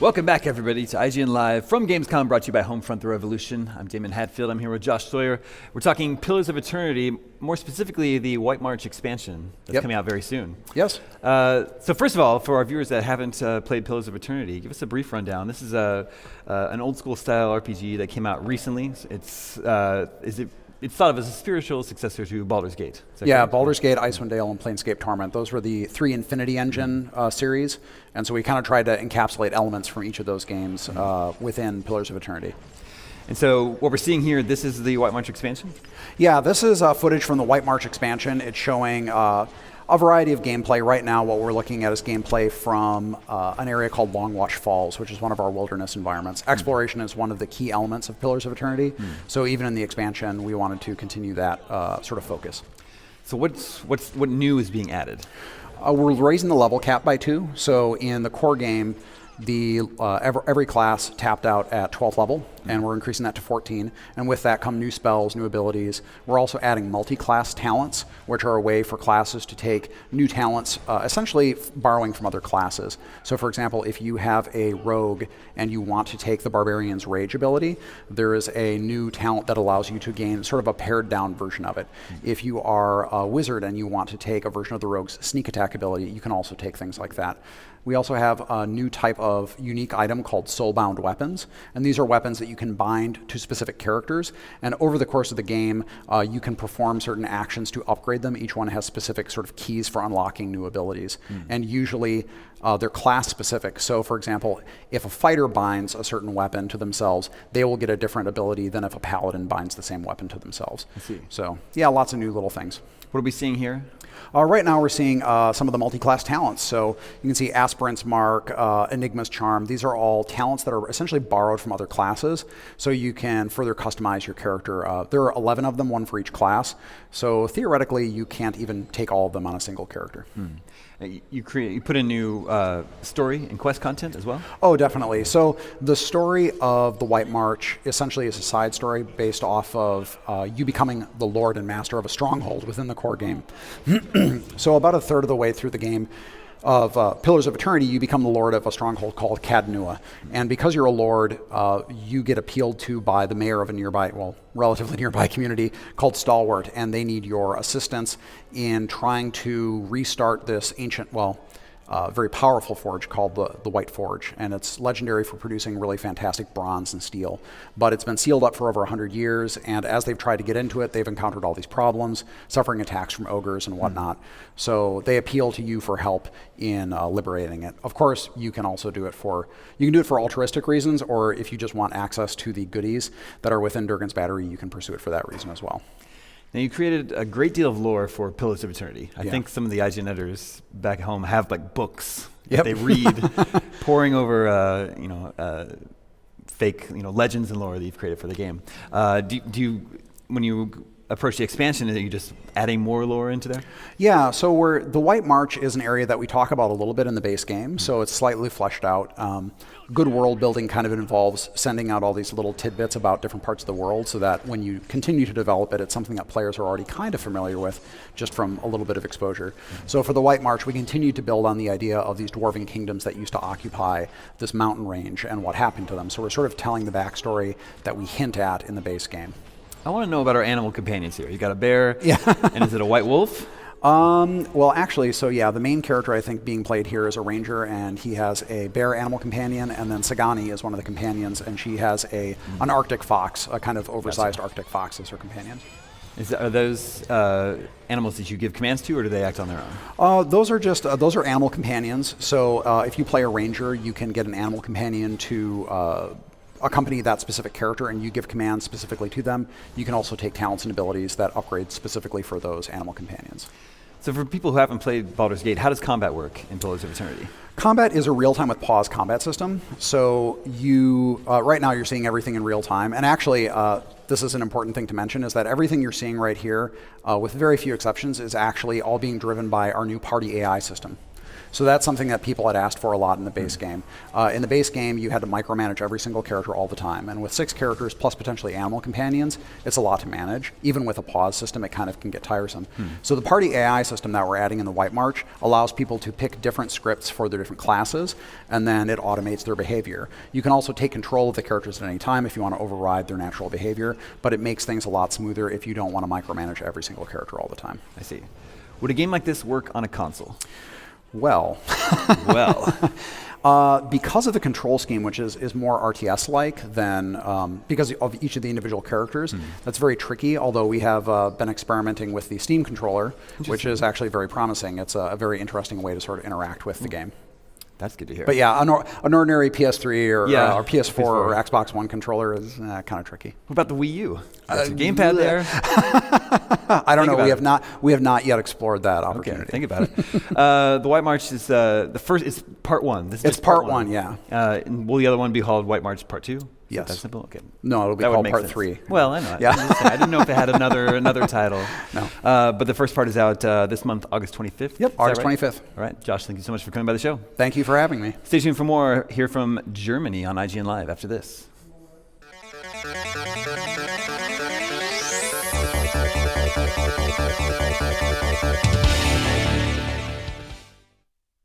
Welcome back, everybody, to IGN Live from Gamescom, brought to you by Homefront: The Revolution. I'm Damon Hatfield. I'm here with Josh Sawyer. We're talking Pillars of Eternity, more specifically the White March expansion that's coming out very soon. Yes. So first of all, for our viewers that haven't played Pillars of Eternity, give us a brief rundown. This is an old-school style RPG that came out recently. It's thought of as a spiritual successor to Baldur's Gate. Yeah, correct? Baldur's Gate, Icewind Dale, and Planescape Torment. Those were the three Infinity Engine series, and so we kind of tried to encapsulate elements from each of those games within Pillars of Eternity. And so what we're seeing here, this is the White March expansion? Yeah, this is footage from the White March expansion. It's showing a variety of gameplay. Right now, what we're looking at is gameplay from an area called Longwatch Falls, which is one of our wilderness environments. Exploration is one of the key elements of Pillars of Eternity, so even in the expansion, we wanted to continue that sort of focus. So what new is being added? We're raising the level cap by 2. So in the core game, every class tapped out at 12th level, and we're increasing that to 14. And with that come new spells, new abilities. We're also adding multi-class talents, which are a way for classes to take new talents, essentially borrowing from other classes. So for example, if you have a rogue and you want to take the Barbarian's Rage ability, there is a new talent that allows you to gain sort of a pared down version of it. If you are a wizard and you want to take a version of the rogue's sneak attack ability, you can also take things like that. We also have a new type of unique item called soulbound weapons, and these are weapons that you can bind to specific characters, and over the course of the game you can perform certain actions to upgrade them. Each one has specific sort of keys for unlocking new abilities, and usually they're class specific. So for example, if a fighter binds a certain weapon to themselves, they will get a different ability than if a paladin binds the same weapon to themselves. I see. So yeah, lots of new little things. What are we seeing here? Right now we're seeing some of the multi-class talents. So you can see Aspirant's Mark, Enigma's Charm. These are all talents that are essentially borrowed from other classes, so you can further customize your character. There are 11 of them, one for each class. So theoretically, you can't even take all of them on a single character. You put in new story and quest content as well? Oh, definitely. So the story of the White March essentially is a side story based off of you becoming the lord and master of a stronghold within the core game. So about a third of the way through the game of Pillars of Eternity, you become the lord of a stronghold called Cadnua. And because you're a lord, you get appealed to by the mayor of a nearby, well, relatively nearby community called Stalwart, and they need your assistance in trying to restart this ancient, very powerful forge called the White Forge, and it's legendary for producing really fantastic bronze and steel. But it's been sealed up for over 100 years, and as they've tried to get into it, they've encountered all these problems, suffering attacks from ogres and whatnot. So they appeal to you for help in liberating it. Of course, you can also do it for altruistic reasons, or if you just want access to the goodies that are within Durgan's Battery, you can pursue it for that reason as well. Now, you created a great deal of lore for Pillars of Eternity. I think some of the IGN editors back home have like books that they read, poring over fake legends and lore that you've created for the game. Do you, when you approach the expansion, are you just adding more lore into there? Yeah, so the White March is an area that we talk about a little bit in the base game, so it's slightly fleshed out. Good world building kind of involves sending out all these little tidbits about different parts of the world so that when you continue to develop it, it's something that players are already kind of familiar with just from a little bit of exposure. So for the White March, we continue to build on the idea of these dwarven kingdoms that used to occupy this mountain range and what happened to them. So we're sort of telling the backstory that we hint at in the base game. I want to know about our animal companions here. You got a bear, and is it a white wolf? Well, actually, so yeah, the main character I think being played here is a ranger, and he has a bear animal companion, and then Sagani is one of the companions, and she has an Arctic fox, a kind of oversized Arctic fox as her companion. Are those animals that you give commands to, or do they act on their own? Those are animal companions. So if you play a ranger, you can get an animal companion to accompany that specific character, and you give commands specifically to them. You can also take talents and abilities that upgrade specifically for those animal companions. So for people who haven't played Baldur's Gate, how does combat work in Pillars of Eternity? Combat is a real-time with pause combat system. So you right now you're seeing everything in real time, and actually this is an important thing to mention, is that everything you're seeing right here, with very few exceptions, is actually all being driven by our new party AI system. So that's something that people had asked for a lot in the base game. In the base game, you had to micromanage every single character all the time. And with 6 characters plus potentially animal companions, it's a lot to manage. Even with a pause system, it kind of can get tiresome. So the party AI system that we're adding in the White March allows people to pick different scripts for their different classes, and then it automates their behavior. You can also take control of the characters at any time if you want to override their natural behavior, but it makes things a lot smoother if you don't want to micromanage every single character all the time. I see. Would a game like this work on a console? Well, because of the control scheme, which is more RTS-like than because of each of the individual characters, that's very tricky. Although we have been experimenting with the Steam controller, which is actually very promising. It's a very interesting way to sort of interact with the game. That's good to hear. But yeah, an ordinary PS3 or PS4 or Xbox One controller is kind of tricky. What about the Wii U? There's a gamepad there. I don't know. We have not yet explored that opportunity. Okay, think about it. The White March is the first. It's part 1. It's part 1, yeah. And will the other one be called White March Part 2? Yes. That simple? Okay. No, it'll be called Part 3. Well, I know. Yeah. I didn't know if it had another title. No. But the first part is out this month, August 25th. Yep, August 25th. All right. Josh, thank you so much for coming by the show. Thank you for having me. Stay tuned for more. Hear from Germany on IGN Live after this.